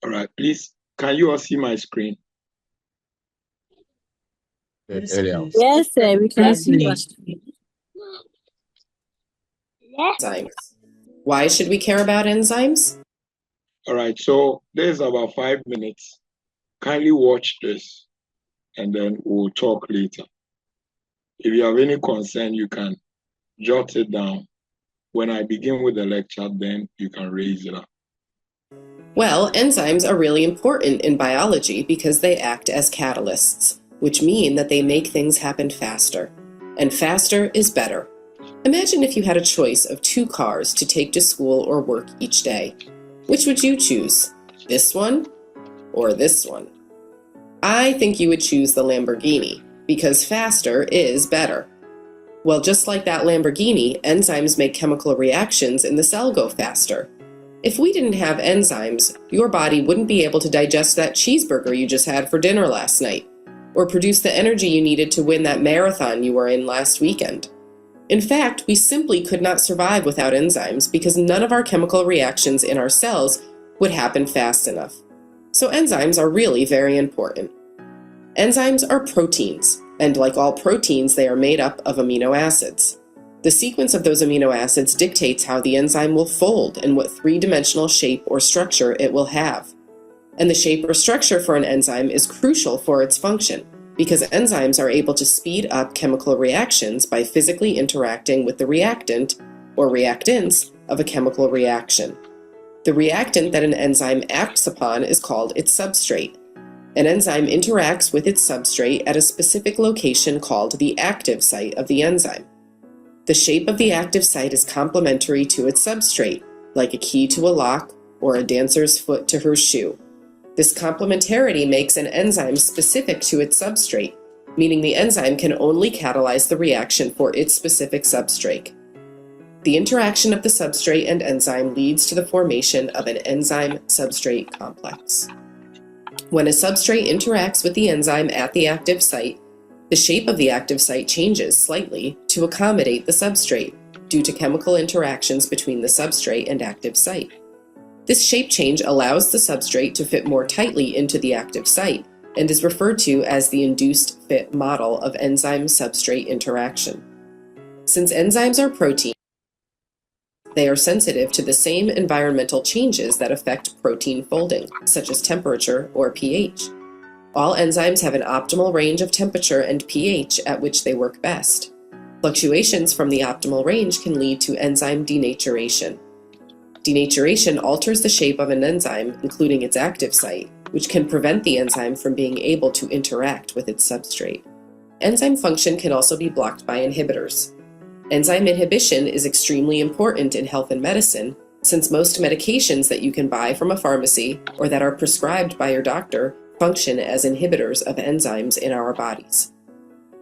All right, please, can you all see my screen? Yes, sir, we can see your screen. Enzymes. Why should we care about enzymes? All right, so there's about 5 minutes. Kindly watch this, and then we'll talk later. If you have any concern, you can jot it down. When I begin with the lecture, then you can raise it up. Well, enzymes are really important in biology because they act as catalysts, which mean that they make things happen faster. And faster is better. Imagine if you had a choice of 2 cars to take to school or work each day. Which would you choose? This one or this one? I think you would choose the Lamborghini because faster is better. Well, just like that Lamborghini, enzymes make chemical reactions in the cell go faster. If we didn't have enzymes, your body wouldn't be able to digest that cheeseburger you just had for dinner last night, or produce the energy you needed to win that marathon you were in last weekend. In fact, we simply could not survive without enzymes because none of our chemical reactions in our cells would happen fast enough. So enzymes are really very important. Enzymes are proteins, and like all proteins, they are made up of amino acids. The sequence of those amino acids dictates how the enzyme will fold and what 3-dimensional shape or structure it will have. And the shape or structure for an enzyme is crucial for its function, because enzymes are able to speed up chemical reactions by physically interacting with the reactant or reactants of a chemical reaction. The reactant that an enzyme acts upon is called its substrate. An enzyme interacts with its substrate at a specific location called the active site of the enzyme. The shape of the active site is complementary to its substrate, like a key to a lock or a dancer's foot to her shoe. This complementarity makes an enzyme specific to its substrate, meaning the enzyme can only catalyze the reaction for its specific substrate. The interaction of the substrate and enzyme leads to the formation of an enzyme-substrate complex. When a substrate interacts with the enzyme at the active site, the shape of the active site changes slightly to accommodate the substrate due to chemical interactions between the substrate and active site. This shape change allows the substrate to fit more tightly into the active site and is referred to as the induced fit model of enzyme-substrate interaction. Since enzymes are proteins, they are sensitive to the same environmental changes that affect protein folding, such as temperature or pH. All enzymes have an optimal range of temperature and pH at which they work best. Fluctuations from the optimal range can lead to enzyme denaturation. Denaturation alters the shape of an enzyme, including its active site, which can prevent the enzyme from being able to interact with its substrate. Enzyme function can also be blocked by inhibitors. Enzyme inhibition is extremely important in health and medicine, since most medications that you can buy from a pharmacy or that are prescribed by your doctor function as inhibitors of enzymes in our bodies.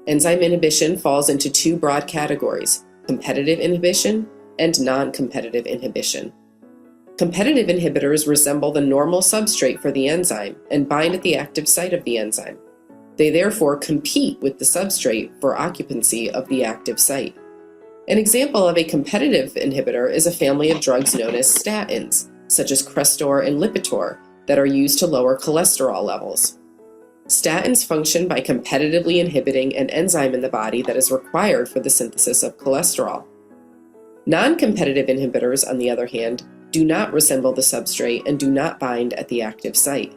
Enzyme inhibition falls into 2 broad categories: competitive inhibition and non-competitive inhibition. Competitive inhibitors resemble the normal substrate for the enzyme and bind at the active site of the enzyme. They therefore compete with the substrate for occupancy of the active site. An example of a competitive inhibitor is a family of drugs known as statins, such as Crestor and Lipitor, that are used to lower cholesterol levels. Statins function by competitively inhibiting an enzyme in the body that is required for the synthesis of cholesterol. Non-competitive inhibitors, on the other hand, do not resemble the substrate and do not bind at the active site.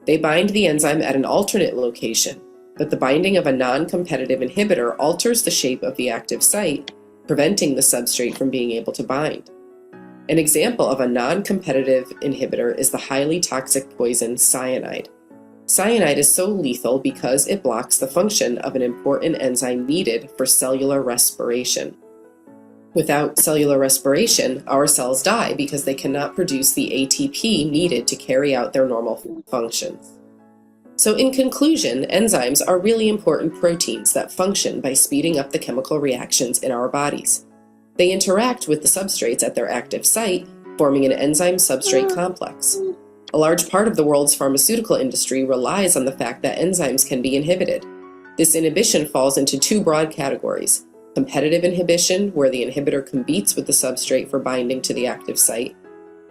They bind the enzyme at an alternate location, but the binding of a non-competitive inhibitor alters the shape of the active site, preventing the substrate from being able to bind. An example of a non-competitive inhibitor is the highly toxic poison cyanide. Cyanide is so lethal because it blocks the function of an important enzyme needed for cellular respiration. Without cellular respiration, our cells die because they cannot produce the ATP needed to carry out their normal functions. So in conclusion, enzymes are really important proteins that function by speeding up the chemical reactions in our bodies. They interact with the substrates at their active site, forming an enzyme-substrate complex. A large part of the world's pharmaceutical industry relies on the fact that enzymes can be inhibited. This inhibition falls into 2 broad categories: competitive inhibition, where the inhibitor competes with the substrate for binding to the active site,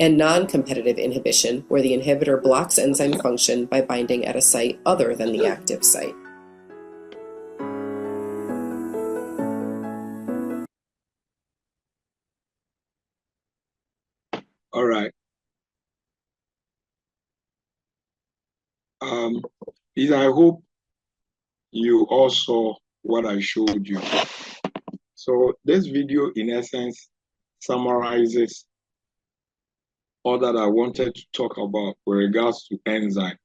and non-competitive inhibition, where the inhibitor blocks enzyme function by binding at a site other than the active site. All right. Lisa, I hope you all saw what I showed you. So this video, in essence, summarizes all that I wanted to talk about with regards to enzymes.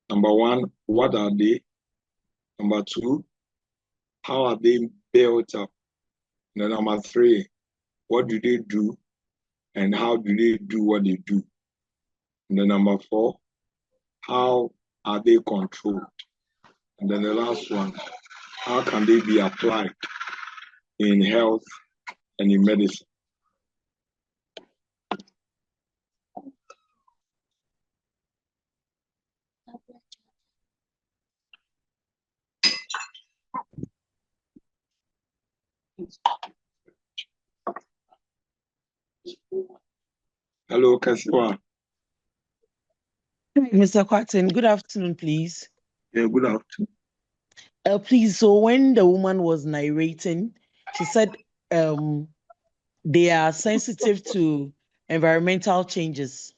Number one, what are they? Number two, how are they built up? And then number three, what do they do? And how do they do what they do? And then number four, how are they controlled? And then the last one, how can they be applied in health and in medicine? Hello, Kasiwa. Mr. Kwarteng, good afternoon, please. Yeah, good afternoon. Please, so when the woman was narrating, she said they are sensitive to environmental changes.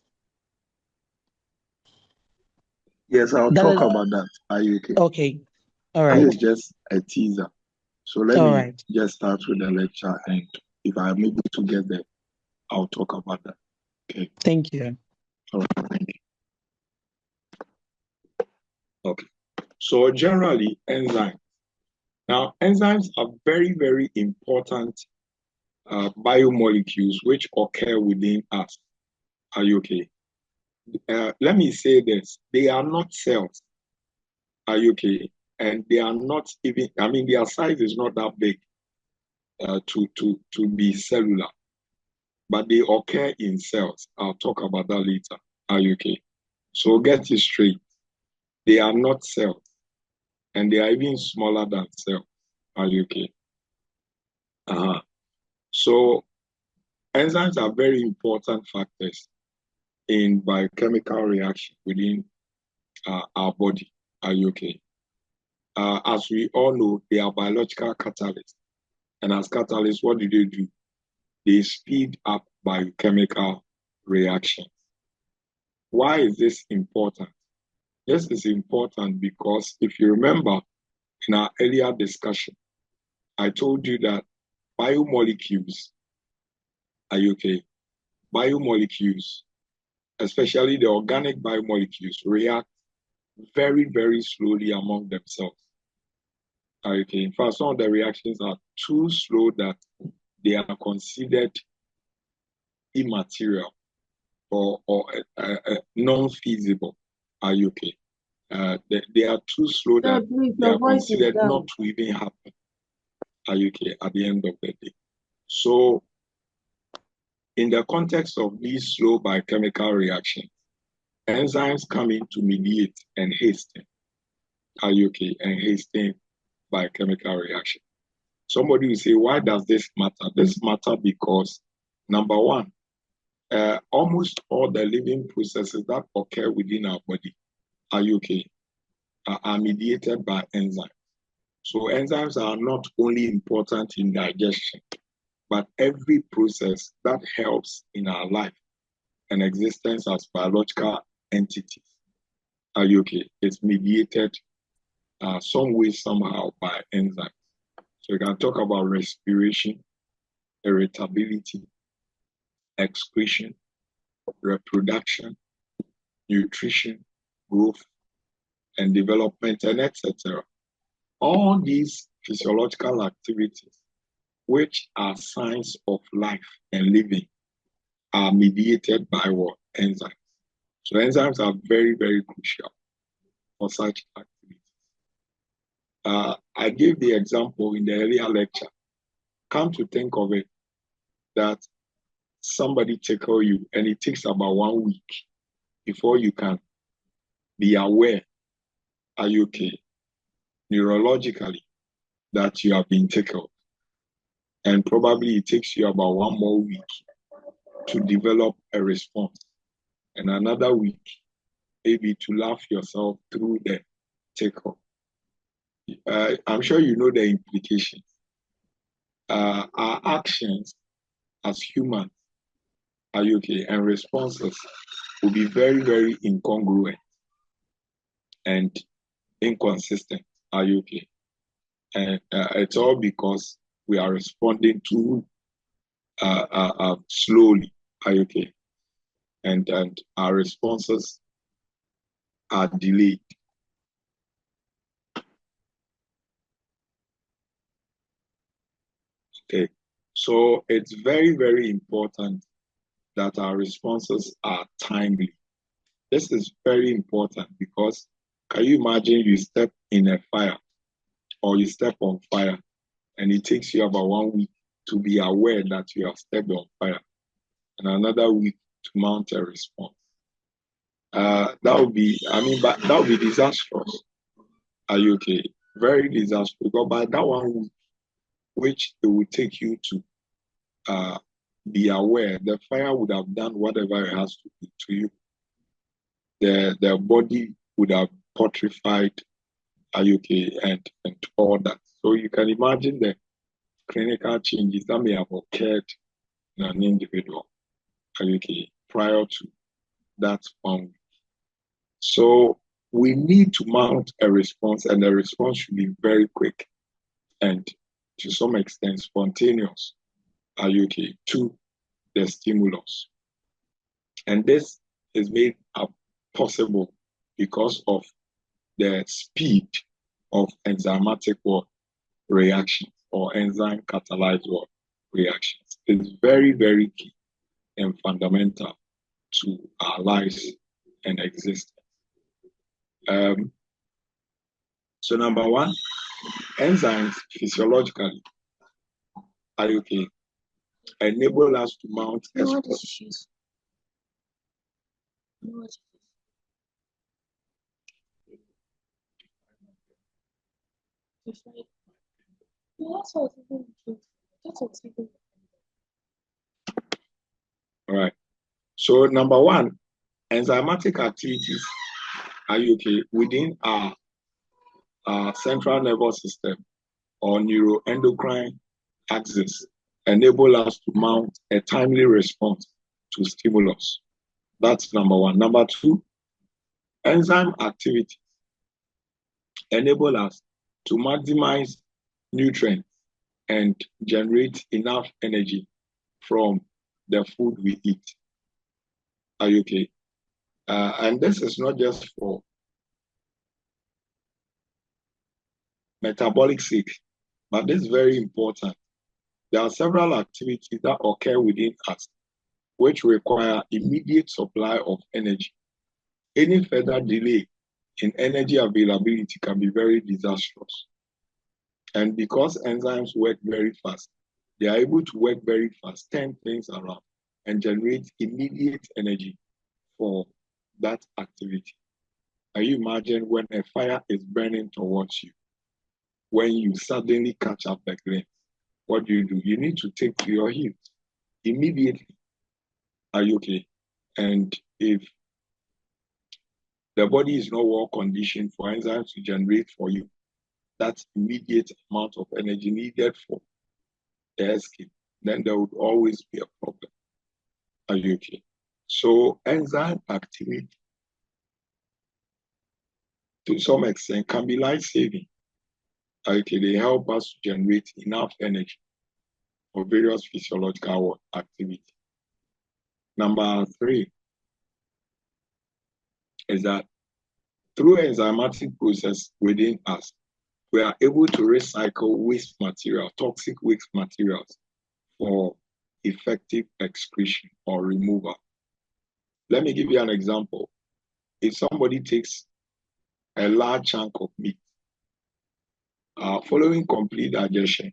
Yes, I'll talk about that. Are you okay? Okay. All right. This is just a teaser. So let me just start with the lecture, and if I'm able to get there, I'll talk about that. Okay. Thank you. All right, thank you. Okay. So generally, enzymes. Now, enzymes are very, very important biomolecules which occur within us. Are you okay? Let me say this. They are not cells. Are you okay? And they are not even, I mean, their size is not that big to be cellular. But they occur in cells. I'll talk about that later. Are you okay? So get it straight. They are not cells. And they are even smaller than cells. Are you okay? So enzymes are very important factors in biochemical reaction within our body. Are you okay? As we all know, they are biological catalysts. And as catalysts, what do? They speed up biochemical reactions. Why is this important? This is important because if you remember in our earlier discussion, I told you that biomolecules, are you okay? Biomolecules, especially the organic biomolecules, react very, very slowly among themselves. Are you okay? In fact, some of the reactions are too slow that they are considered immaterial or non-feasible. Are you okay? They are too slow that they are considered not to even happen. Are you okay? At the end of the day. So, in the context of these slow biochemical reactions, enzymes come in to mediate and hasten. Are you okay? And hasten biochemical reaction. Somebody will say, why does this matter? This matters because, number one, almost all the living processes that occur within our body, are you okay, are mediated by enzymes. So enzymes are not only important in digestion, but every process that helps in our life and existence as biological entities, are you okay, it's mediated some way, somehow by enzymes. So we can talk about respiration, irritability, excretion, reproduction, nutrition, growth, and development, and etc. All these physiological activities, which are signs of life and living, are mediated by what? Enzymes. So enzymes are very, very crucial for such activities. I gave the example in the earlier lecture. Come to think of it, that somebody tickle you and it takes about 1 week before you can be aware, are you okay, neurologically, that you have been tickled. And probably it takes you about 1 more week to develop a response, and another week maybe to laugh yourself through the tickle. I'm sure you know the implications. Our actions as humans, are you okay? And responses will be very, very incongruent and inconsistent. Are you okay? And it's all because we are responding too slowly. Are you okay? And our responses are delayed. Okay, so it's very, very important that our responses are timely. This is very important because can you imagine you step in a fire or you step on fire and it takes you about 1 week to be aware that you have stepped on fire and another week to mount a response. That would be, but that would be disastrous. Are you okay? Very disastrous because by that 1 week, which it will take you to be aware, the fire would have done whatever it has to do to you. The body would have putrefied, are you okay, and all that. So you can imagine the clinical changes that may have occurred in an individual, are you okay, prior to that 1 week. So we need to mount a response, and the response should be very quick and to some extent spontaneous, are you okay, to the stimulus. And this is made possible because of the speed of enzymatic reactions or enzyme catalyzed reactions. It's very, very key and fundamental to our lives and existence. So number one, enzymes physiologically, are you okay, enable us to mount all right. So number one, enzymatic activities, are you okay, within our central nervous system or neuroendocrine axis enable us to mount a timely response to stimulus. That's number one. Number two, enzyme activity enable us to maximize nutrients and generate enough energy from the food we eat. Are you okay? And this is not just for metabolic sake, but this is very important. There are several activities that occur within us which require immediate supply of energy. Any further delay in energy availability can be very disastrous. And because enzymes work very fast, they are able to work very fast, turn things around, and generate immediate energy for that activity. Can you imagine when a fire is burning towards you, when you suddenly catch up the flame? What do? You need to take to your heels immediately. Are you okay? And if the body is not well conditioned for enzymes to generate for you that immediate amount of energy needed for the escape, then there would always be a problem. Are you okay? So enzyme activity, to some extent, can be life-saving. Okay, they help us to generate enough energy for various physiological activity. Number three is that through enzymatic process within us, we are able to recycle waste material, toxic waste materials, for effective excretion or removal. Let me give you an example. If somebody takes a large chunk of meat, following complete digestion,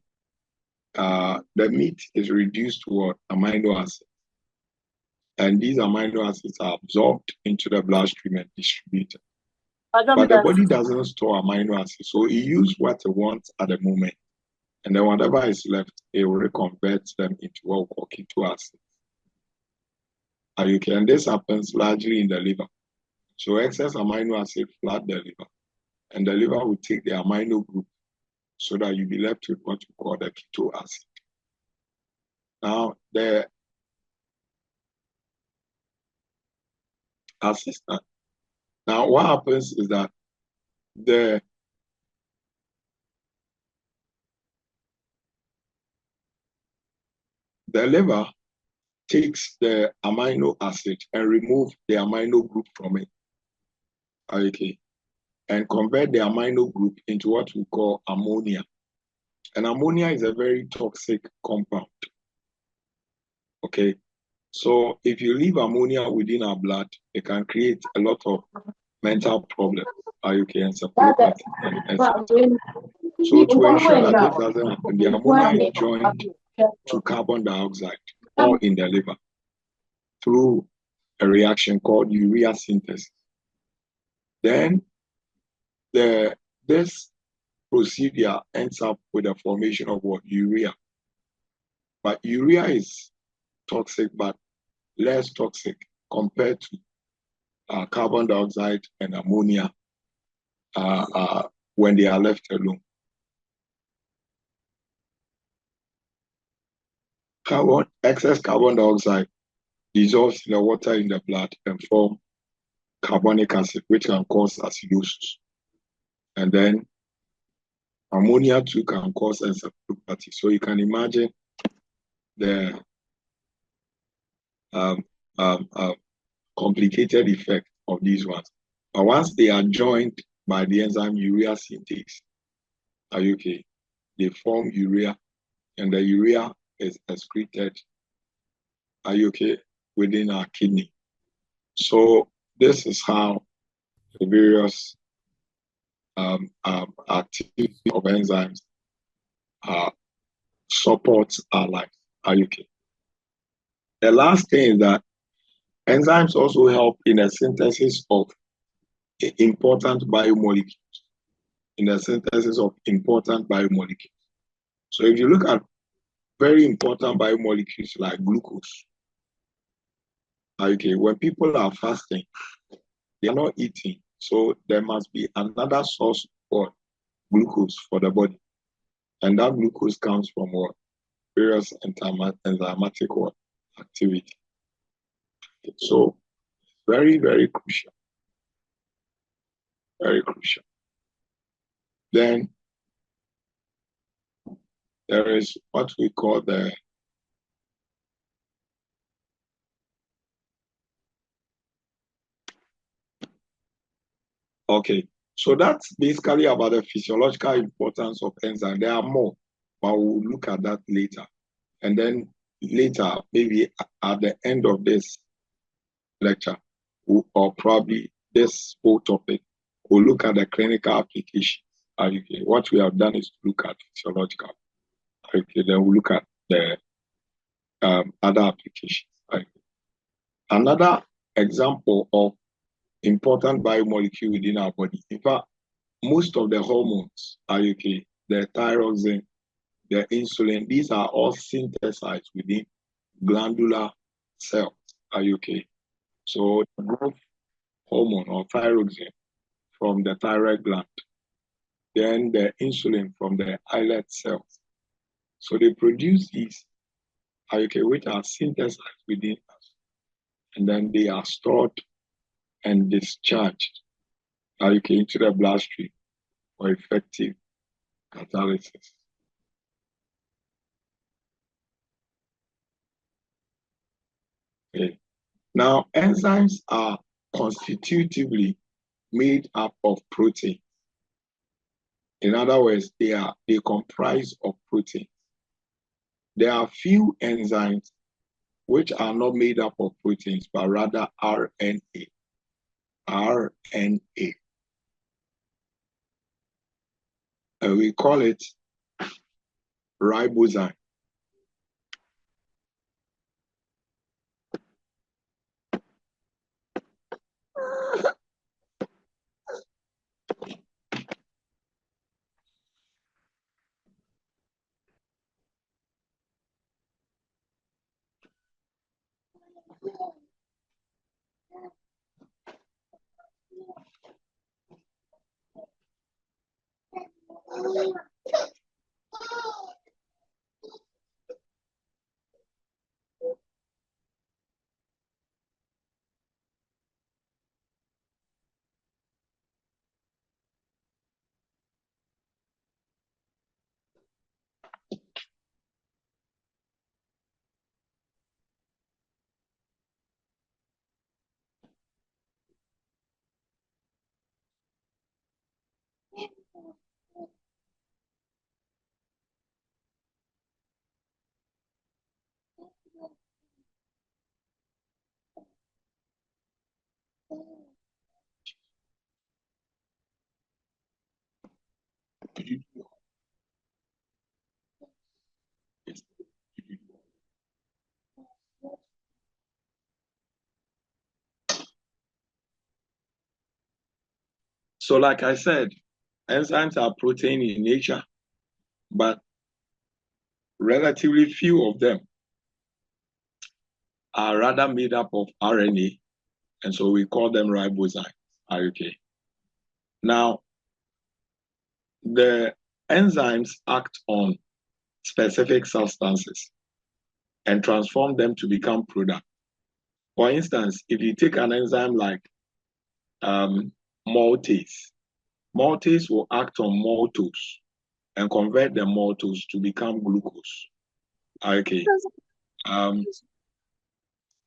the meat is reduced to amino acids. And these amino acids are absorbed into the bloodstream and distributed. But the body doesn't store amino acids, so it uses what it wants at the moment. And then whatever is left, it will reconvert them into what we call keto acids. Are you okay? And this happens largely in the liver. So excess amino acid flood the liver, and the liver will take the amino group so that you'll be left with what we call the keto acid. Now, the assistant. Now, what happens is that the liver takes the amino acid and remove the amino group from it. Okay. And convert the amino group into what we call ammonia. And ammonia is a very toxic compound. Okay. So if you leave ammonia within our blood, it can create a lot of mental problems. Okay, and encephalopathy. So to ensure that this doesn't happen, the ammonia is joined to carbon dioxide or in the liver through a reaction called urea synthesis. Then this procedure ends up with the formation of what? Urea. But urea is toxic, but less toxic compared to carbon dioxide and ammonia when they are left alone. Excess carbon dioxide dissolves in the water in the blood and form carbonic acid, which can cause acidosis. And then ammonia too can cause encephalopathy. So you can imagine the complicated effect of these ones. But once they are joined by the enzyme urea synthase, okay, they form urea, and the urea is excreted, okay, within our kidney. So this is how the various activity of enzymes supports our life. Okay. The last thing is that enzymes also help in the synthesis of important biomolecules. So if you look at very important biomolecules like glucose, okay, when people are fasting, they are not eating. So there must be another source for glucose for the body. And that glucose comes from what? Various enzymatic activity. So very, very crucial. Very crucial. Then there is what we call the okay. So that's basically about the physiological importance of enzymes. There are more, but we'll look at that later. And then later, maybe at the end of this lecture, or probably this whole topic, we'll look at the clinical applications. Okay. What we have done is to look at physiological. Okay. Then we'll look at the other applications. Okay. Another example of important biomolecule within our body. In fact, most of the hormones, okay, the thyroxine, the insulin, these are all synthesized within glandular cells, okay. So the growth hormone or thyroxine from the thyroid gland, then the insulin from the islet cells. So they produce these, okay, which are synthesized within us, and then they are stored and discharged, okay, into the bloodstream for effective catalysis. Okay. Now, enzymes are constitutively made up of protein. In other words, they comprise of protein. There are few enzymes which are not made up of proteins, but rather RNA. RNA. And we call it ribozyme. So like I said, enzymes are protein in nature, but relatively few of them are rather made up of RNA, and so we call them ribozymes. Okay. Now, the enzymes act on specific substances and transform them to become products. For instance, if you take an enzyme like maltase, maltase will act on maltose and convert the maltose to become glucose. Okay.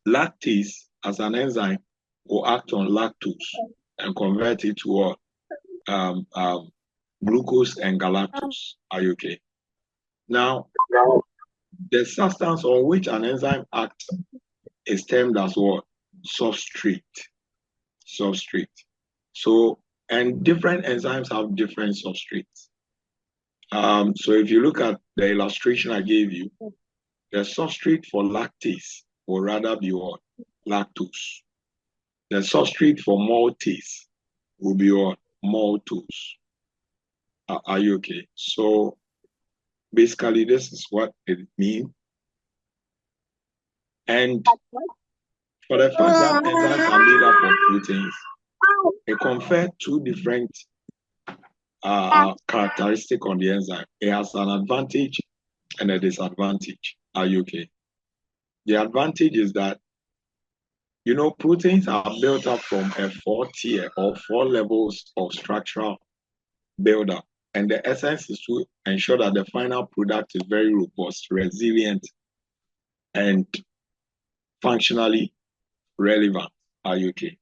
Lactase, as an enzyme, will act on lactose and convert it to glucose and galactose. Are you okay? Now, the substance on which an enzyme acts is termed as what? Substrate. Substrate. So, and different enzymes have different substrates. So if you look at the illustration I gave you, the substrate for lactase will rather be what? Lactose. The substrate for maltase will be what? Maltose. Are you okay? So basically, this is what it means. And for the fact that enzymes are made up of proteins, it confers two different characteristics on the enzyme. It has an advantage and a disadvantage. Are you okay? The advantage is that, you know, proteins are built up from a 4-tier or 4 levels of structural buildup. And the essence is to ensure that the final product is very robust, resilient, and functionally relevant. Are you okay?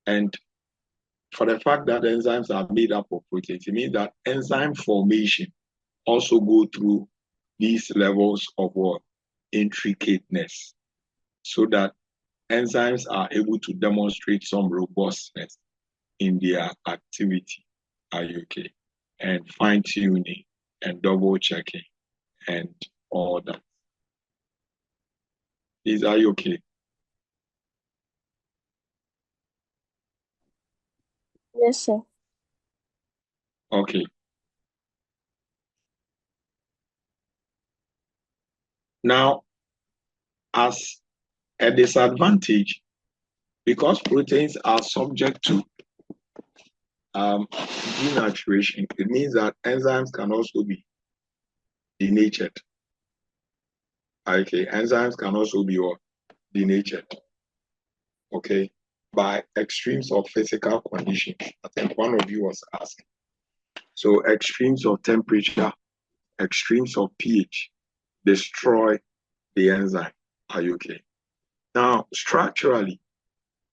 And for the fact that enzymes are made up of proteins, it means that enzyme formation also go through these levels of what? Intricateness, so that enzymes are able to demonstrate some robustness in their activity. Are you okay? And fine-tuning and double-checking and all that. Are you okay? Yes, sir. Okay. Now, as a disadvantage, because proteins are subject to denaturation, it means that enzymes can also be denatured. Okay, enzymes can also be denatured. Okay, by extremes of physical conditions. I think one of you was asking. So extremes of temperature, extremes of pH destroy the enzyme. Are you okay? Now, structurally,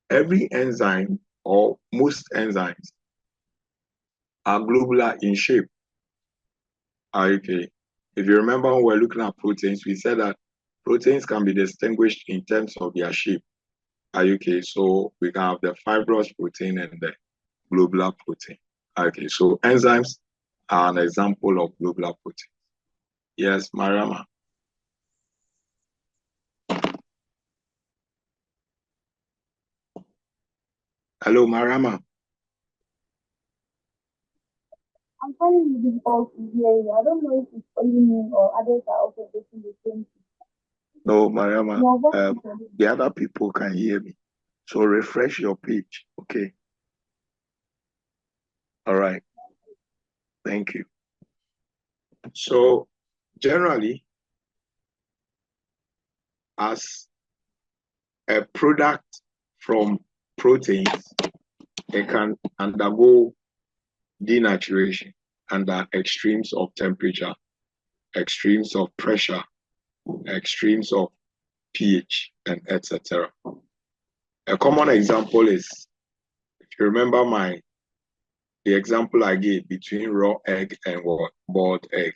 every enzyme or most enzymes are globular in shape. Are you okay? If you remember when we were looking at proteins, we said that proteins can be distinguished in terms of their shape. Are you okay? So we can have the fibrous protein and the globular protein. Okay, so enzymes are an example of globular protein. Yes, Mariama. Hello, Mariama. I'm finding it difficult to hear you. I don't know if it's only me or others are also facing the same thing. No, Mariama. Your voice is The other people can hear me. So refresh your page, okay? All right. Thank you. So generally, as a product from proteins, it can undergo denaturation under extremes of temperature, extremes of pressure, extremes of pH, and etc. A common example is, if you remember the example I gave between raw egg and boiled egg.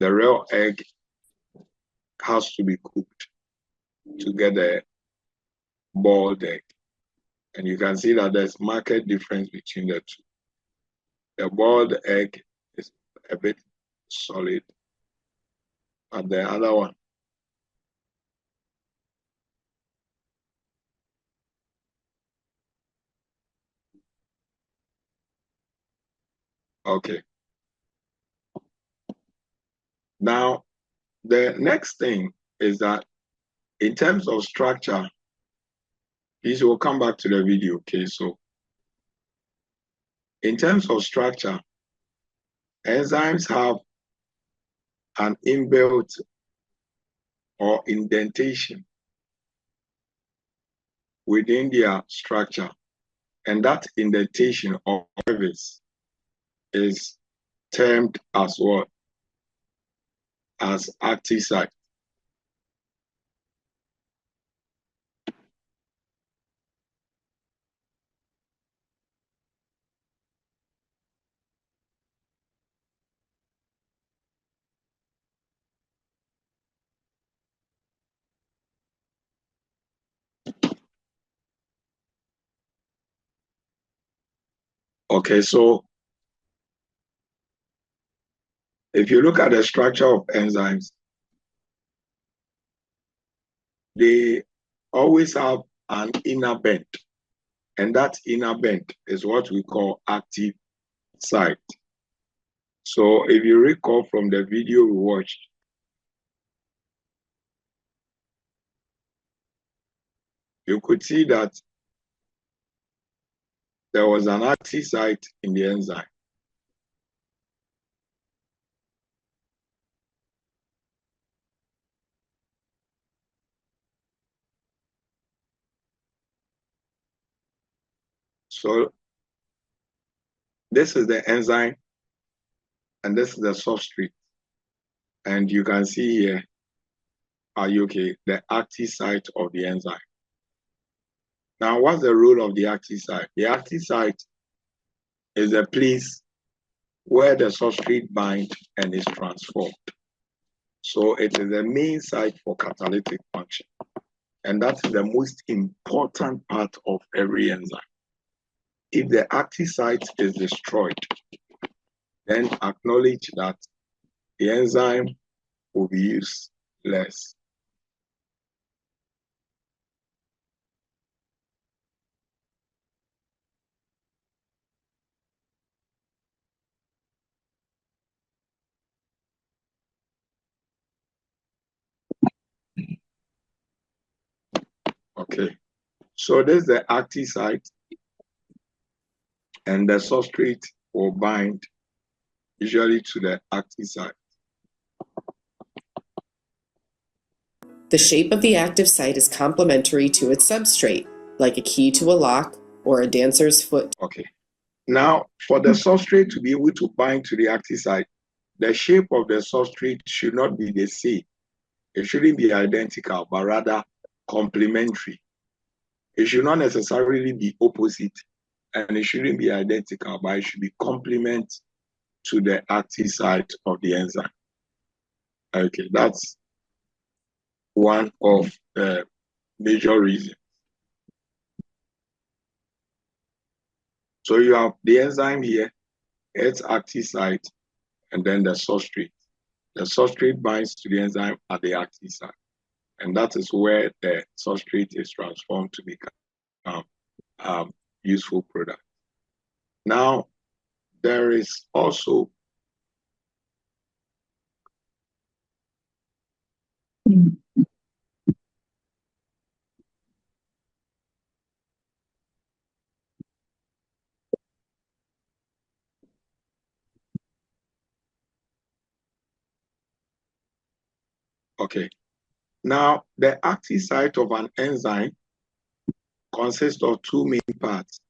The raw egg has to be cooked to get a boiled egg. And you can see that there's marked difference between the two. The boiled egg is a bit solid, and the other one. Okay. Now, the next thing is that in terms of structure, this will come back to the video, okay? So, in terms of structure, enzymes have an inbuilt or indentation within their structure, and that indentation or crevice is termed as what? As active site. Okay, so if you look at the structure of enzymes, they always have an inner band, and that inner band is what we call active site. So if you recall from the video we watched, you could see that there was an active site in the enzyme. So this is the enzyme, and this is the substrate. And you can see here, the active site of the enzyme. Now, what's the role of the active site? The active site is a place where the substrate binds and is transformed. So it is the main site for catalytic function. And that's the most important part of every enzyme. If the active site is destroyed, then acknowledge that the enzyme will be useless. Okay, so this is the active site, and the substrate will bind usually to the active site. The shape of the active site is complementary to its substrate, like a key to a lock or a dancer's foot. Okay. Now, for the substrate to be able to bind to the active site, the shape of the substrate should not be the same. It shouldn't be identical, but rather complementary. It should not necessarily be opposite, and it shouldn't be identical, but it should be complement to the active site of the enzyme. Okay, that's one of the major reasons. So you have the enzyme here, its active site, and then the substrate. The substrate binds to the enzyme at the active site, and that is where the substrate is transformed to become useful product. Now, there is also Okay. Now, the active site of an enzyme consists of two main parts.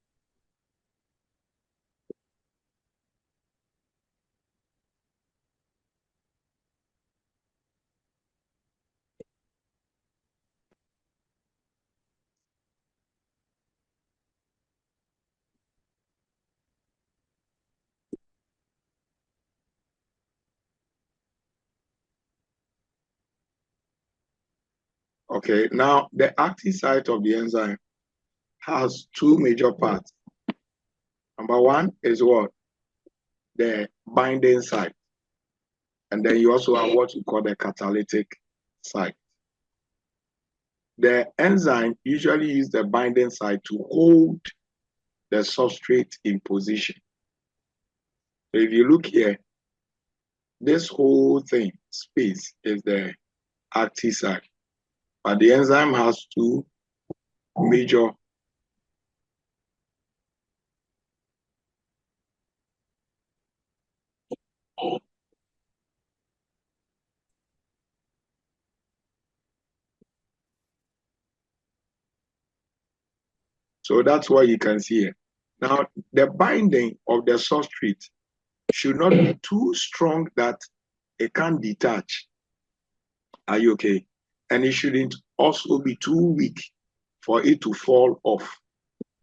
Okay, now the active site of the enzyme has two major parts. Number one is what? The binding site. And then you also have what we call the catalytic site. The enzyme usually uses the binding site to hold the substrate in position. So if you look here, this whole thing, space, is the active site. But the enzyme has two major. So that's what you can see here. Now, the binding of the substrate should not be too strong that it can't detach. Are you okay? And it shouldn't also be too weak for it to fall off.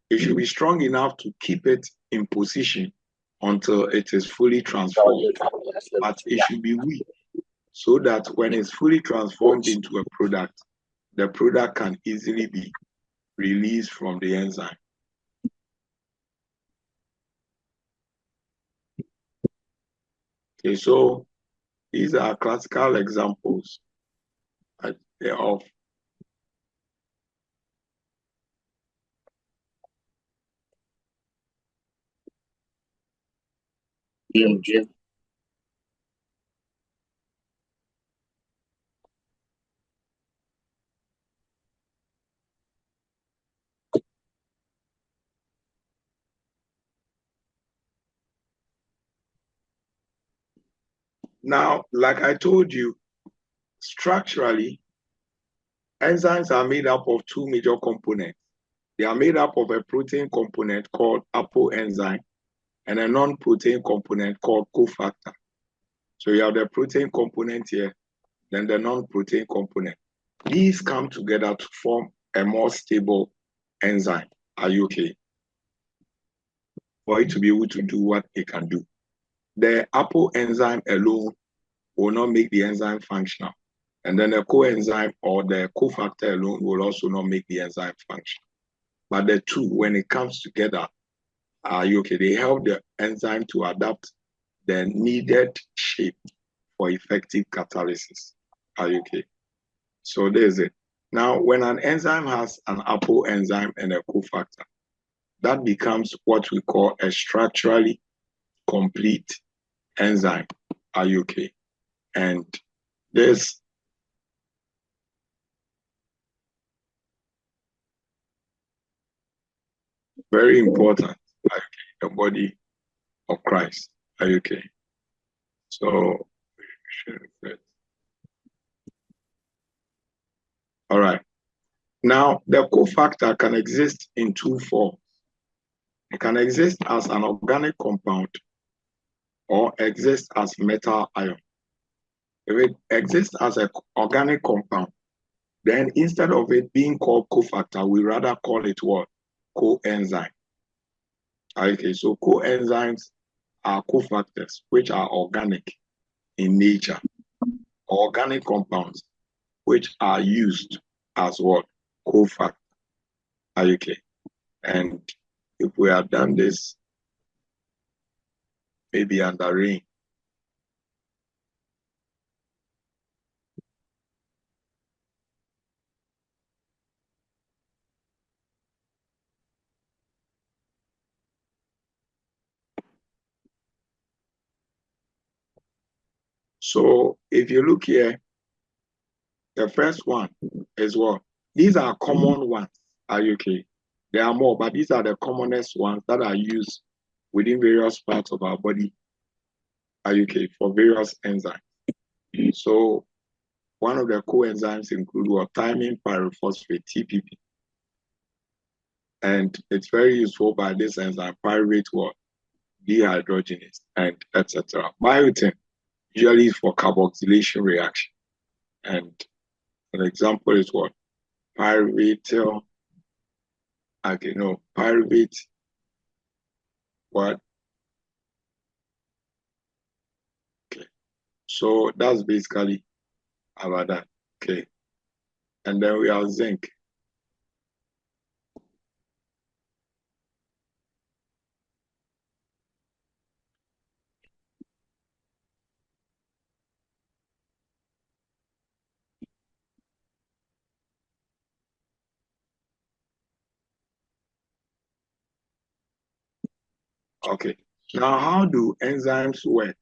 It should be strong enough to keep it in position until it is fully transformed. But it should be weak so that when it's fully transformed into a product, the product can easily be released from the enzyme. Okay, so these are classical examples of Now, like I told you, structurally, enzymes are made up of two major components. They are made up of a protein component called apoenzyme and a non-protein component called cofactor. So you have the protein component here, then the non-protein component. These come together to form a more stable enzyme. Are you okay? For it to be able to do what it can do. The apoenzyme alone will not make the enzyme functional. And then the coenzyme or the cofactor alone will also not make the enzyme function. But the two, when it comes together, are you okay? They help the enzyme to adapt the needed shape for effective catalysis. Are you okay? So there's it. Now, when an enzyme has an apoenzyme and a cofactor, that becomes what we call a structurally complete enzyme. Are you okay? And this very important, like the body of Christ. Are you okay? So, all right. Now, the cofactor can exist in two forms. It can exist as an organic compound or exist as metal ion. If it exists as an organic compound, then instead of it being called cofactor, we rather call it what? Coenzyme. Okay, so coenzymes are cofactors, which are organic in nature, organic compounds, which are used as what? Cofactor. Okay, and if we have done this, maybe under rain. So if you look here, the first one is what? These are common ones. Are you okay? There are more, but these are the commonest ones that are used within various parts of our body. Are you okay? For various enzymes. So one of the coenzymes include what? Thymine pyrophosphate, TPP. And it's very useful by this enzyme, pyruvate what? Dehydrogenase, and etc. Biotin usually is for carboxylation reaction. And an example is what? Pyruvate, pyruvate, what? Okay. So that's basically about that. Okay. And then we have zinc. Okay. Now, how do enzymes work?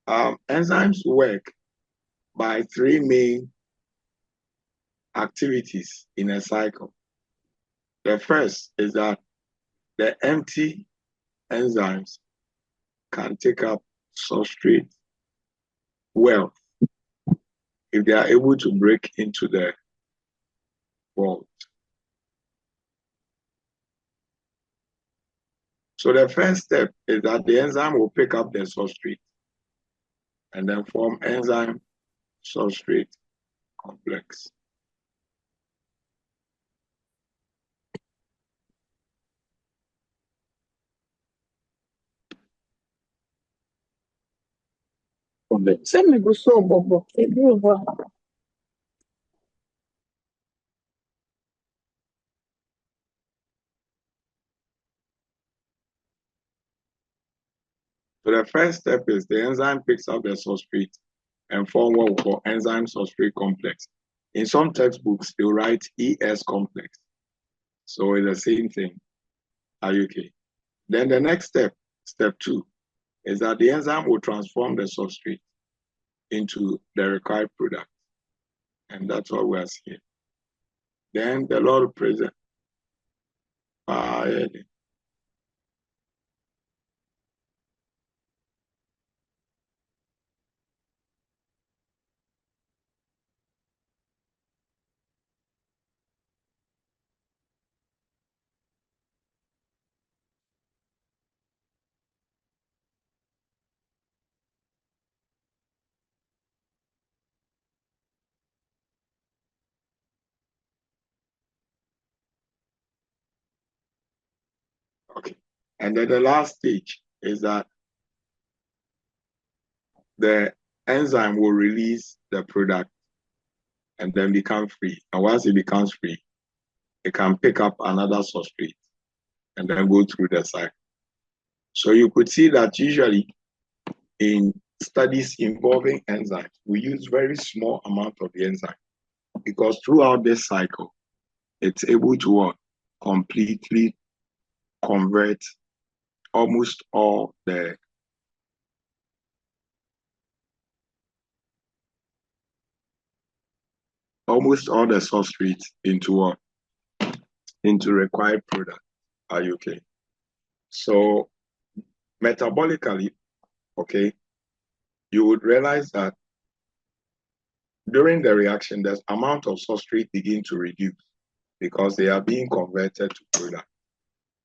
Enzymes work by three main activities in a cycle. The first is that the empty enzymes can take up substrate well if they are able to break into the wall. So the first step is that the enzyme will pick up the substrate and then form enzyme substrate complex. So the first step is the enzyme picks up the substrate and form what we call enzyme substrate complex. In some textbooks, they write ES complex. So it's the same thing. Are you okay? Then the next step, step 2, is that the enzyme will transform the substrate into the required product. And that's what we are seeing. Then the Lord present. Okay. And then the last stage is that the enzyme will release the product and then become free. And once it becomes free, it can pick up another substrate and then go through the cycle. So you could see that usually in studies involving enzymes, we use very small amount of the enzyme because throughout this cycle, it's able to completely convert almost all the substrates into required product. Are you okay? So metabolically, okay, you would realize that during the reaction, the amount of substrate begin to reduce because they are being converted to product.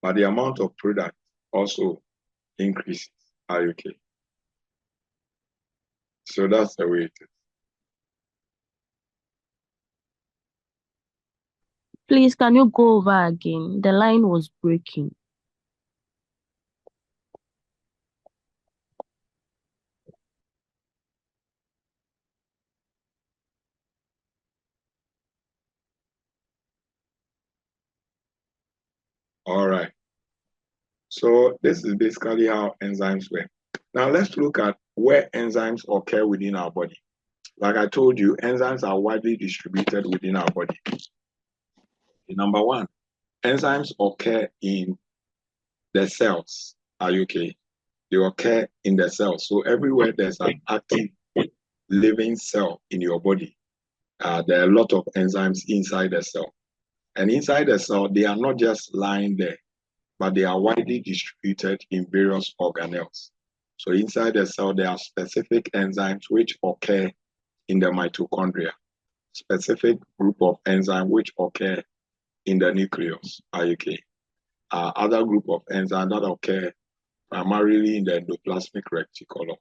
But the amount of product also increases. Are you okay? So that's the way it is. Please, can you go over again? The line was breaking. All right. So this is basically how enzymes work. Now let's look at where enzymes occur within our body. Like I told you, enzymes are widely distributed within our body. Number 1, enzymes occur in the cells. Are you okay? They occur in the cells. So everywhere there's an active living cell in your body, there are a lot of enzymes inside the cell. And inside the cell, they are not just lying there, but they are widely distributed in various organelles. So inside the cell, there are specific enzymes which occur in the mitochondria, specific group of enzymes which occur in the nucleus, okay. Other group of enzymes that occur primarily in the endoplasmic reticulum,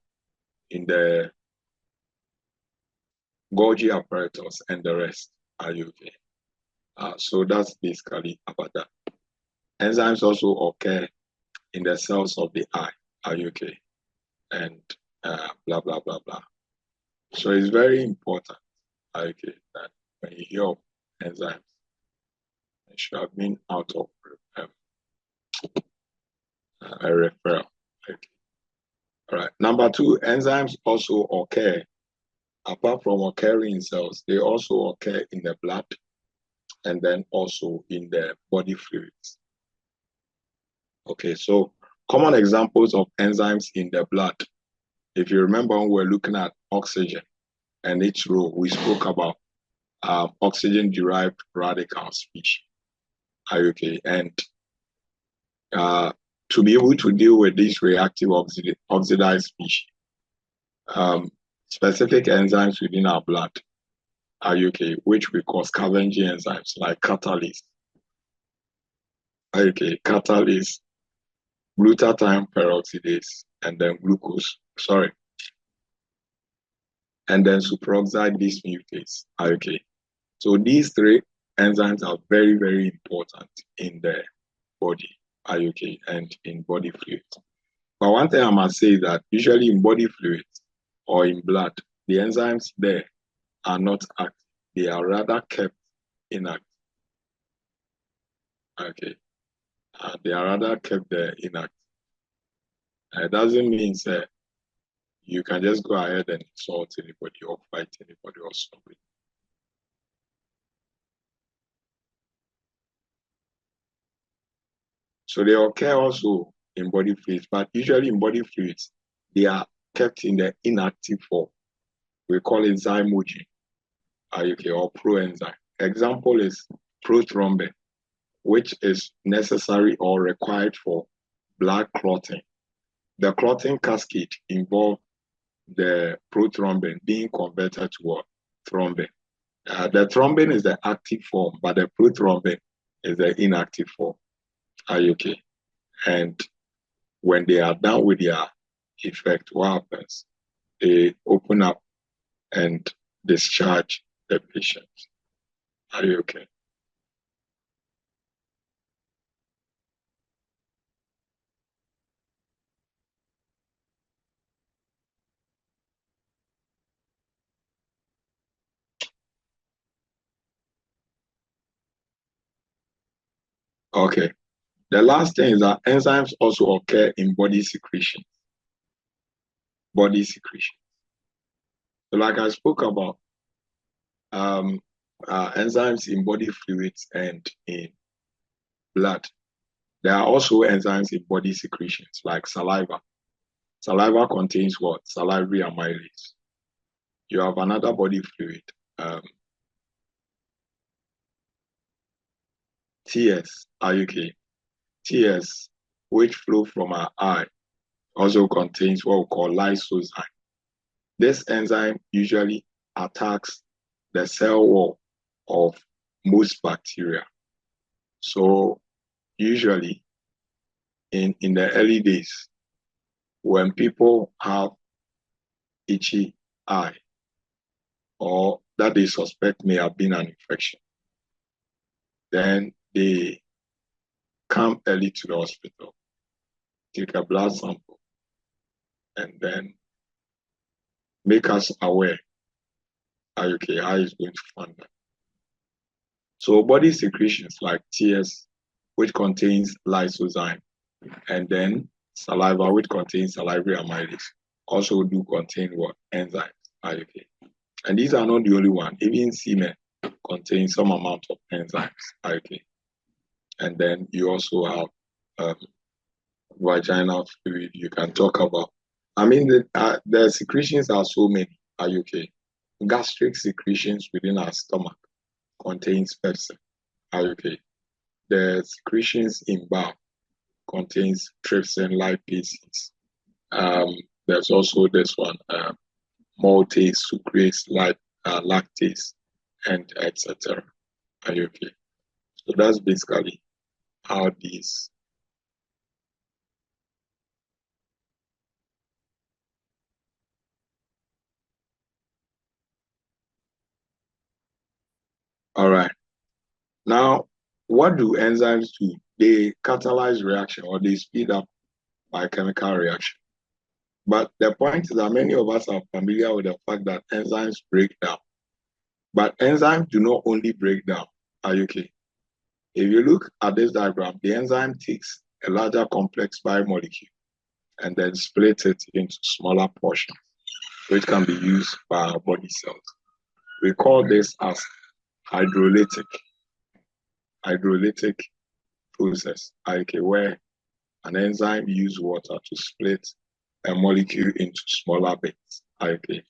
in the Golgi apparatus, and the rest, okay. So that's basically about that. Enzymes also occur in the cells of the eye, okay, and blah, blah, blah, blah. So it's very important, okay, that when you hear of enzymes, it should have been out of a referral. Okay. All right. Number two, enzymes also occur, apart from occurring in cells, they also occur in the blood and then also in the body fluids. Okay, so common examples of enzymes in the blood. If you remember, when we were looking at oxygen and its role, we spoke about oxygen-derived radical species. Okay, and to be able to deal with these reactive oxidized species, specific enzymes within our blood, okay, which we call scavenging enzymes like catalase, okay, catalase, glutathione peroxidase, and then and then superoxide dismutase, okay. So these three enzymes are very, very important in the body, okay, and in body fluids. But one thing I must say is that usually in body fluids or in blood, the enzymes there are not active. They are rather kept inactive. Okay. They are rather kept there inactive. It doesn't mean that you can just go ahead and insult anybody or fight anybody or something. So they occur also in body fluids, but usually in body fluids, they are kept in the inactive form. We call it zymogen, okay, or proenzyme. Example is prothrombin, which is necessary or required for blood clotting. The clotting cascade involves the prothrombin being converted to what? Thrombin. The thrombin is the active form, but the prothrombin is the inactive form. Okay. And when they are done with their effect, what happens? They open up and discharge the patient. Are you okay? Okay. The last thing is that enzymes also occur in body secretion. Body secretion. So like I spoke about, enzymes in body fluids and in blood. There are also enzymes in body secretions like saliva. Saliva contains what? Salivary amylase. You have another body fluid, tears, okay. Tears, which flow from our eye, also contains what we call lysozyme. This enzyme usually attacks the cell wall of most bacteria. So usually in the early days, when people have itchy eye or that they suspect may have been an infection, then they come early to the hospital, take a blood sample, and then make us aware, okay, how it's going to fund them. So body secretions like tears, which contains lysozyme, and then saliva, which contains salivary amylase, also do contain what? Enzymes, okay. And these are not the only one. Even semen contains some amount of enzymes, okay. And then you also have vaginal fluid you can talk about. I mean, the secretions are so many, okay. Gastric secretions within our stomach contains pepsin, okay. The secretions in bowel contains trypsin lipases. There's also this one, maltase, sucrase, lactase, and etc. Are you okay? So that's basically how these. All right. Now, what do enzymes do? They catalyze reaction, or they speed up biochemical reaction. But the point is that many of us are familiar with the fact that enzymes break down. But enzymes do not only break down. Are you okay? If you look at this diagram, the enzyme takes a larger complex biomolecule and then splits it into smaller portions, which can be used by our body cells. We call this as hydrolytic process, okay, where an enzyme uses water to split a molecule into smaller bits. Okay,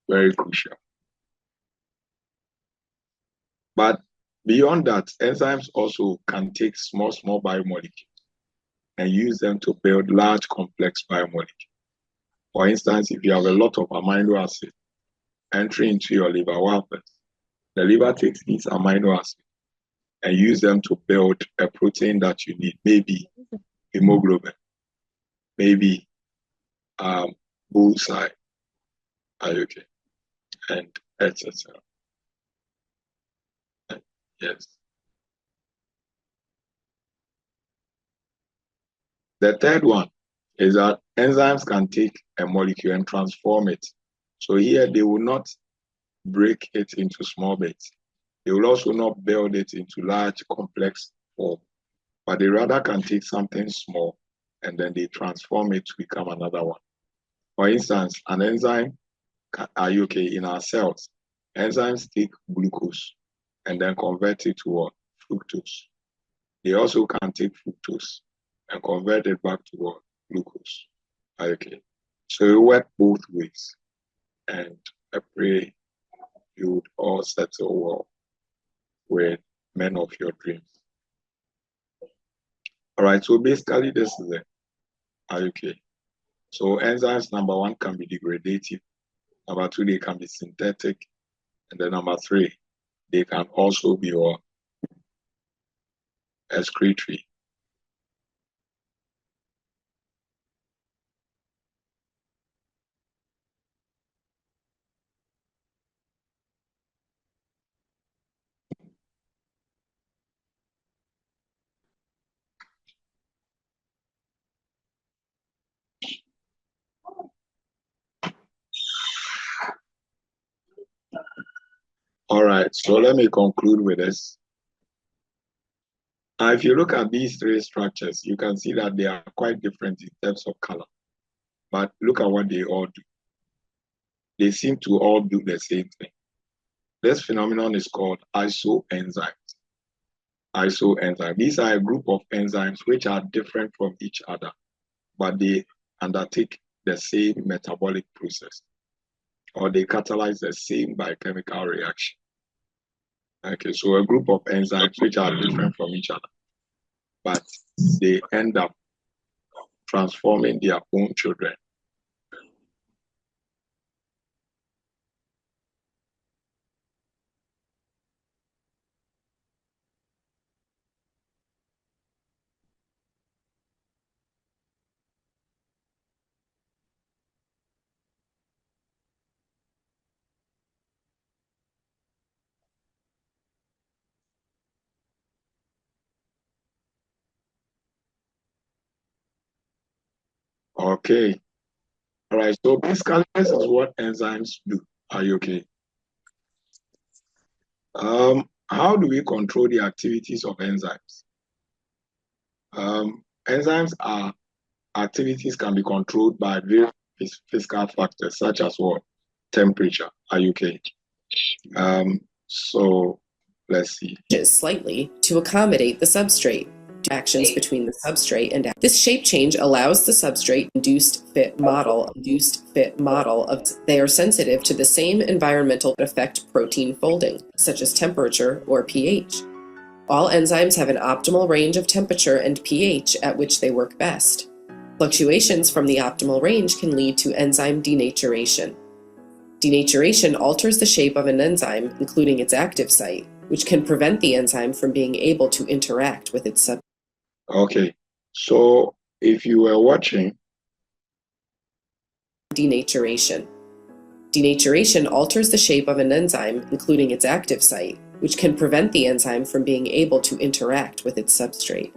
very crucial. But beyond that, enzymes also can take small biomolecules and use them to build large complex biomolecules. For instance, if you have a lot of amino acids entering into your liver, what happens? The liver takes these amino acids and use them to build a protein that you need, maybe hemoglobin, maybe bullseye, okay, and etc. Yes. The third one is that enzymes can take a molecule and transform it. So here they will not break it into small bits. They will also not build it into large complex form, but they rather can take something small and then they transform it to become another one. For instance, an enzyme, in our cells, enzymes take glucose and then convert it to what? Fructose. They also can take fructose and convert it back to what? Glucose. Okay. So it works both ways. And I pray you would all settle well with men of your dreams. All right, so basically this is it. Okay. So enzymes, number one, can be degradative. Number two, they can be synthetic. And then number three, they can also be excretory. All right, so let me conclude with this. Now, if you look at these three structures, you can see that they are quite different in terms of color. But look at what they all do. They seem to all do the same thing. This phenomenon is called isoenzymes. Isoenzymes. These are a group of enzymes which are different from each other, but they undertake the same metabolic process, or they catalyze the same biochemical reaction. Okay, so a group of enzymes which are different from each other, but they end up transforming their own children. Okay. All right. So basically, this is what enzymes do. Are you okay? How do we control the activities of enzymes? Enzymes are activities can be controlled by various physical factors such as what? Temperature. Are you okay? So let's see. Slightly to accommodate the substrate. Actions between the substrate and this shape change allows the substrate induced fit model of they are sensitive to the same environmental affect protein folding, such as temperature or pH. All enzymes have an optimal range of temperature and pH at which they work best. Fluctuations from the optimal range can lead to enzyme denaturation. Denaturation alters the shape of an enzyme, including its active site, which can prevent the enzyme from being able to interact with its substrate. Okay, so if you were watching, Denaturation. Denaturation alters the shape of an enzyme, including its active site, which can prevent the enzyme from being able to interact with its substrate.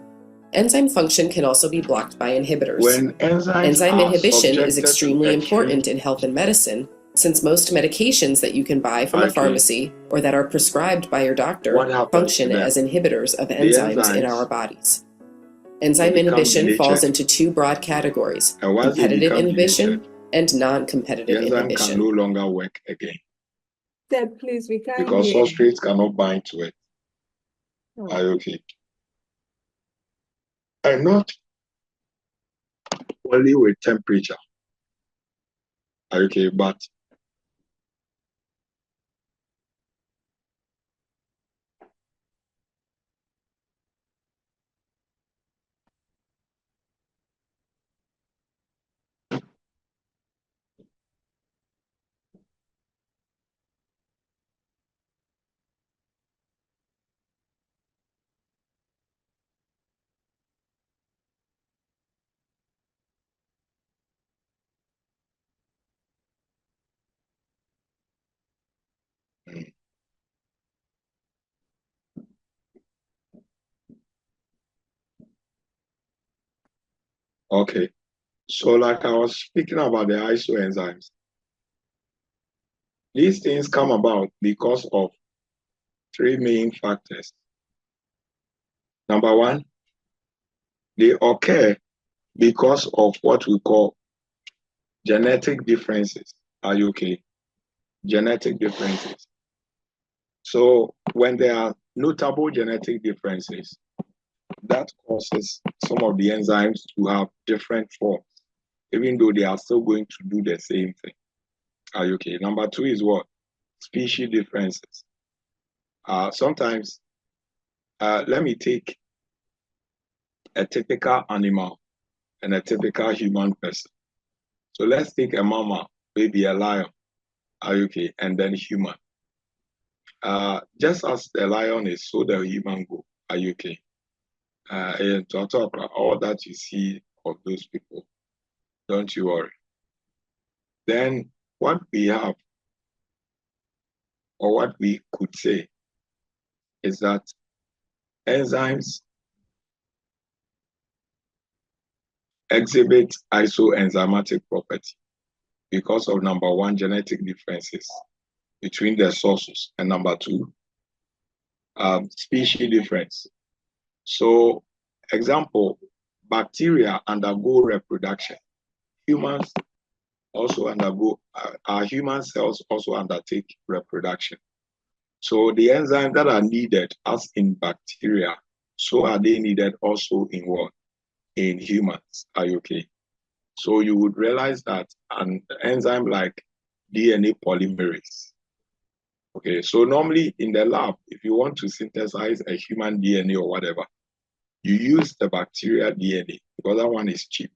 Enzyme function can also be blocked by inhibitors. when enzymes Enzyme are inhibition is subjected to extremely important extreme in health and medicine, since most medications that you can buy from a Okay. pharmacy or that are prescribed by your doctor What happens function to them? as inhibitors of The enzymes in enzymes our bodies. Enzyme become inhibition falls denatured. into two broad categories: And once they competitive become inhibition denatured, and the non-competitive enzyme can inhibition. no longer work again Said, please, we can't because hear. substrates cannot bind to it. Oh. Are you okay? And not only with temperature. Are you okay? But okay. So like I was speaking about the isoenzymes, these things come about because of three main factors. Number one, they occur because of what we call genetic differences. Are you okay? Genetic differences. So when there are notable genetic differences, that causes some of the enzymes to have different forms, even though they are still going to do the same thing. Are you okay? Number two is what? Species differences. Sometimes, let me take a typical animal and a typical human person. So let's take a mammal, maybe a lion, are you okay? And then human. Just as the lion is, so the human go, are you okay? And to talk about all that you see of those people, don't you worry. Then what we have, or what we could say, is that enzymes exhibit isoenzymatic property because of number one, genetic differences between the sources, and number two, species difference. So, example, bacteria undergo reproduction. Humans also undergo, our human cells also undertake reproduction. So the enzymes that are needed as in bacteria, so are they needed also in what? In humans. Are you okay? So you would realize that an enzyme like DNA polymerase. Okay, so normally in the lab, if you want to synthesize a human DNA or whatever, you use the bacterial DNA because that one is cheap.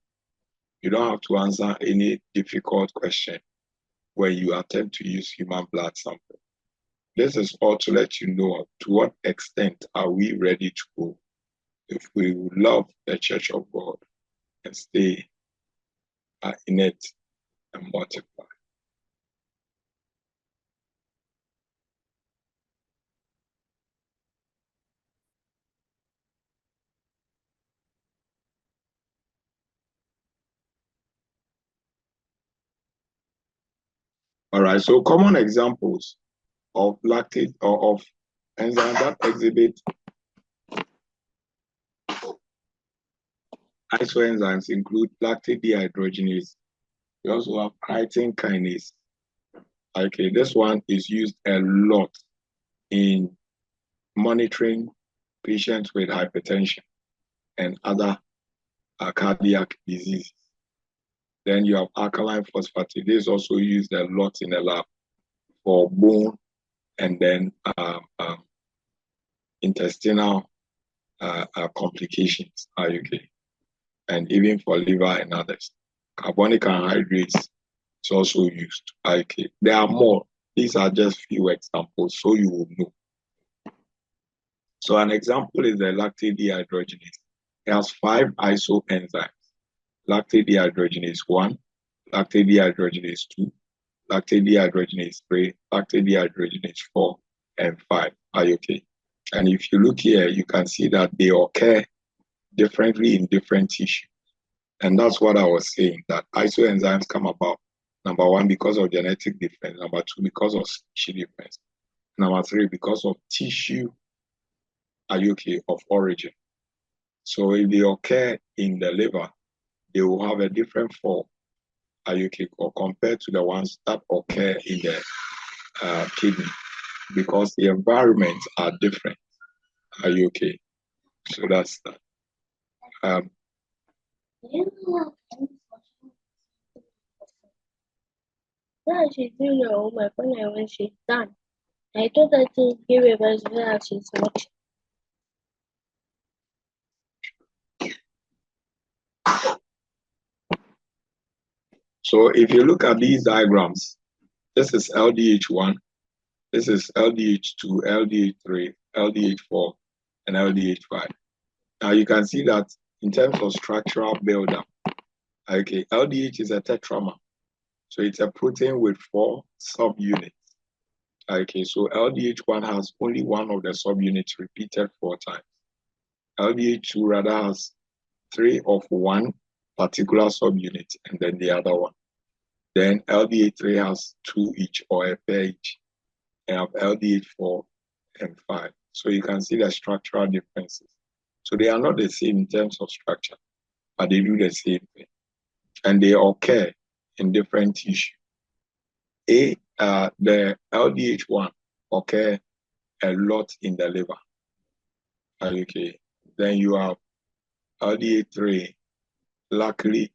You don't have to answer any difficult question when you attempt to use human blood sample. This is all to let you know to what extent are we ready to go if we love the Church of God and stay in it and multiply. All right, so common examples of lactate or of enzymes that exhibit isoenzymes include lactate dehydrogenase. We also have creatine kinase. Okay, this one is used a lot in monitoring patients with hypertension and other cardiac diseases. Then you have alkaline phosphatase. This is also used a lot in the lab for bone and then intestinal complications, okay, and even for liver and others. Carbonic anhydrase It's also used. Okay. There are more. These are just few examples, so you will know. So an example is the lactate dehydrogenase. It has 5 isoenzymes. Lactate dehydrogenase 1, lactate dehydrogenase 2, lactate dehydrogenase 3, lactate dehydrogenase 4, and 5. Okay. And if you look here, you can see that they occur differently in different tissues. And that's what I was saying, that isoenzymes come about, number 1, because of genetic difference, number 2, because of species difference, number 3, because of tissue, of origin. So if they occur in the liver, they will have a different form, or compared to the ones that occur in the kidney, because the environments are different. So that's that. Yeah, she's doing her homework when she's done. I told her to give a verse where she's watching. So if you look at these diagrams, this is LDH1, this is LDH2, LDH3, LDH4, and LDH5. Now you can see that in terms of structural buildup, LDH is a tetramer. So it's a protein with 4 subunits. So LDH1 has only one of the subunits repeated 4 times. LDH2 rather has 3 of one particular subunit and then the other one. Then LDH3 has 2 each, or a pair each. And have LDH4 and 5. So you can see the structural differences. So they are not the same in terms of structure, but they do the same thing. And they occur in different tissue. The LDH1 occur a lot in the liver. Then you have LDH3, luckily,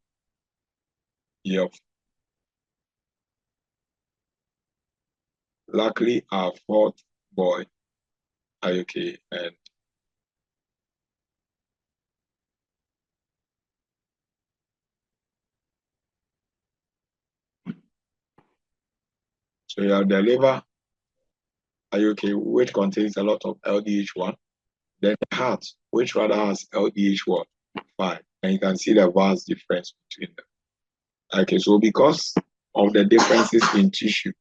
our 4th boy, and so you have the liver, which contains a lot of LDH1. Then the heart, which rather has LDH1, 5. And you can see the vast difference between them. So because of the differences in tissue,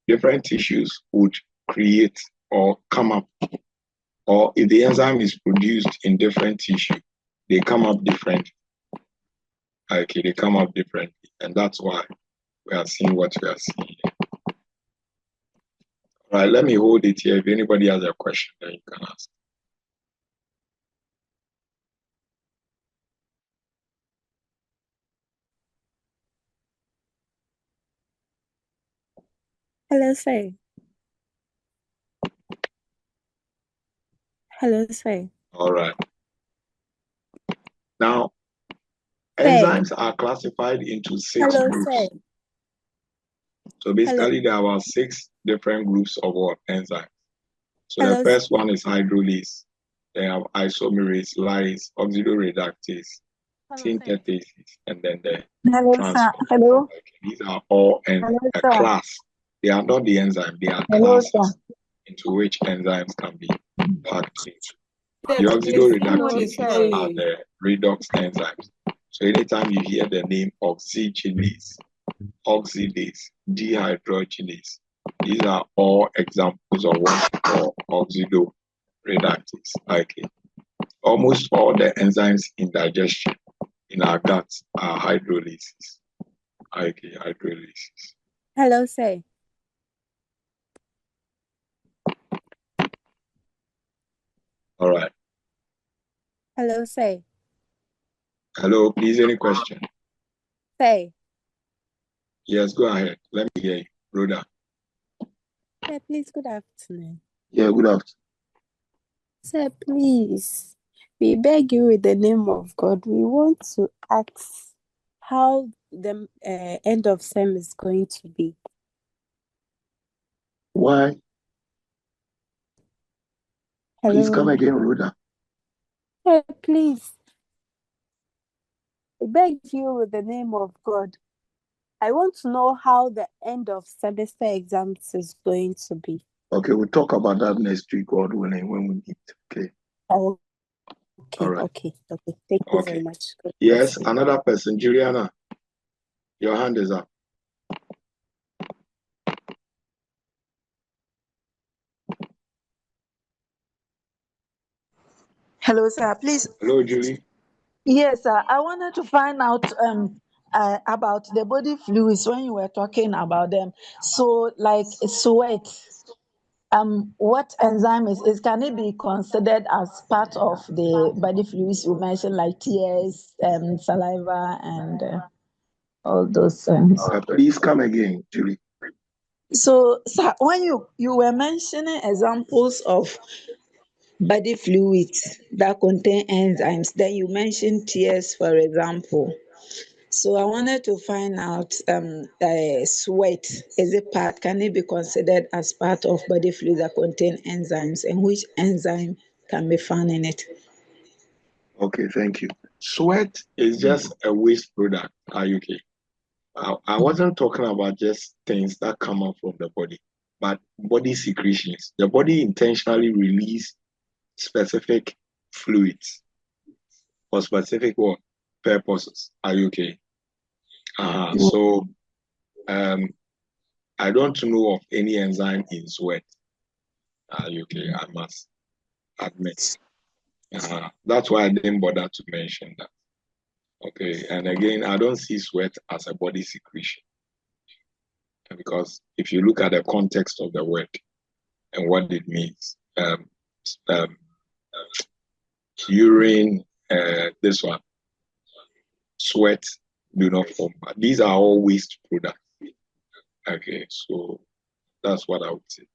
different tissues would create or come up, or if the enzyme is produced in different tissue, they come up differently. They come up differently. And that's why we are seeing what we are seeing here. All right, let me hold it here. If anybody has a question, then you can ask. Hello, sir. Hello, sir. All right. Now, enzymes are classified into 6 groups. Sir. So basically, there are about 6 different groups of enzymes. So Hello, the first one is hydrolase. They have isomerase, lyase, oxidoreductase, synthetase, and then the transfer. Hello. These are all a class. They are not the enzyme, they are classes into which enzymes can be packed into. The oxidoreductases are the redox enzymes. So anytime you hear the name oxygenase, oxidase, dehydrogenase, these are all examples of what we call oxidoreductase. Almost all the enzymes in digestion in our guts are hydrolases. Hydrolases. Hello, sir. All right. Hello, sir. Hello, please, any question? Sir. Yes, go ahead. Let me hear you. Rhoda. Sir, please, good afternoon. Yeah, good afternoon. Sir, please, we beg you with the name of God, we want to ask how the end of SEM is going to be. Why? Hello. Please come again, Rhoda. Sir, please. I beg you with the name of God. I want to know how the end of semester exams is going to be. Okay, we'll talk about that next week, God willing, when we meet. Okay. Oh, okay, All right. okay. Thank you very Okay. much. God Yes, bless you. another person, Juliana, your hand is up. Hello, sir. Please. Hello, Julie. Yes, sir. I wanted to find out about the body fluids when you were talking about them. So, like sweat, what enzyme is can it be considered as part of the body fluids you mentioned, like tears, saliva, and all those things? Please come again, Julie. So, sir, when you were mentioning examples of body fluids that contain enzymes, then you mentioned tears, for example. So I wanted to find out, sweat, is it part, can it be considered as part of body fluids that contain enzymes, and which enzyme can be found in it? Okay, thank you. Sweat is just a waste product. Are you okay? I wasn't talking about just things that come out from the body, but body secretions. The body intentionally release specific fluids for specific what purposes. Are you okay? So I don't know of any enzyme in sweat. Are you okay? I must admit. That's why I didn't bother to mention that. Okay, and again, I don't see sweat as a body secretion, because if you look at the context of the word and what it means, urine, this one, sweat do not form. These are all waste products. Okay, so that's what I would say.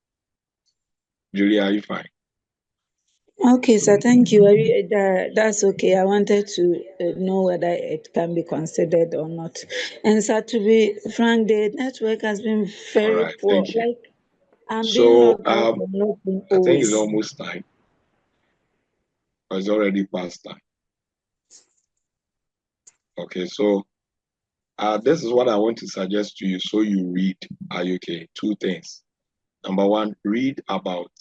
Julia, are you fine? Okay, sir, thank you. That's okay. I wanted to know whether it can be considered or not. And sir, to be frank, the network has been very All right, poor. thank you. Like, I'm being So logged out and not being I think it's always. almost time. It's already past time. Okay, so this is what I want to suggest to you. So you read, are you okay? Two things. Number one, read about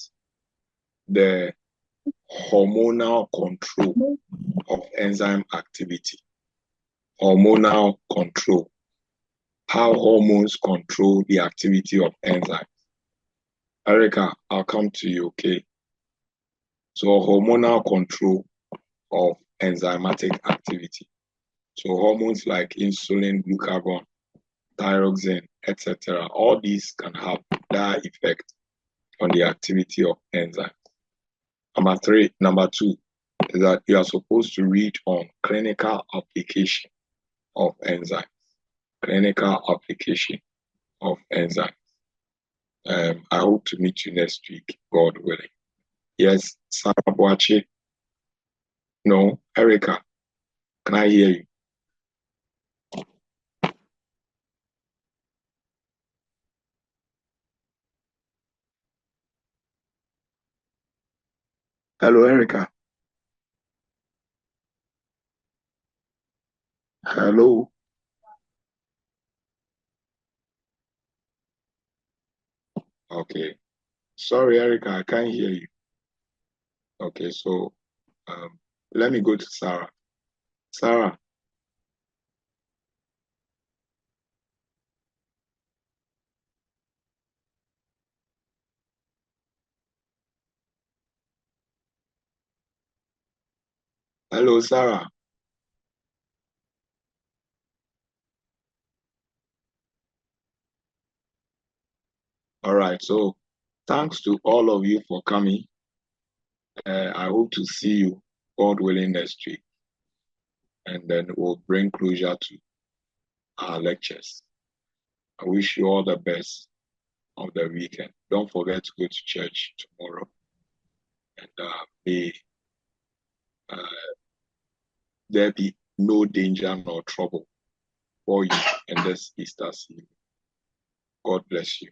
the hormonal control of enzyme activity. Hormonal control. How hormones control the activity of enzymes. Erica, I'll come to you, okay? So hormonal control of enzymatic activity. So hormones like insulin, glucagon, thyroxine, etc. All these can have that effect on the activity of enzymes. Number two is that you are supposed to read on clinical application of enzymes. Clinical application of enzymes. I hope to meet you next week, God willing. Yes, Sarah Boache. No, Erica, can I hear you? Hello, Erica. Hello. Okay. Sorry, Erica, I can't hear you. Okay, so let me go to Sarah. Sarah. Hello, Sarah. All right, so thanks to all of you for coming. I hope to see you, God willing, next week. And then we'll bring closure to our lectures. I wish you all the best of the weekend. Don't forget to go to church tomorrow. And may there be no danger nor trouble for you in this Easter season. God bless you.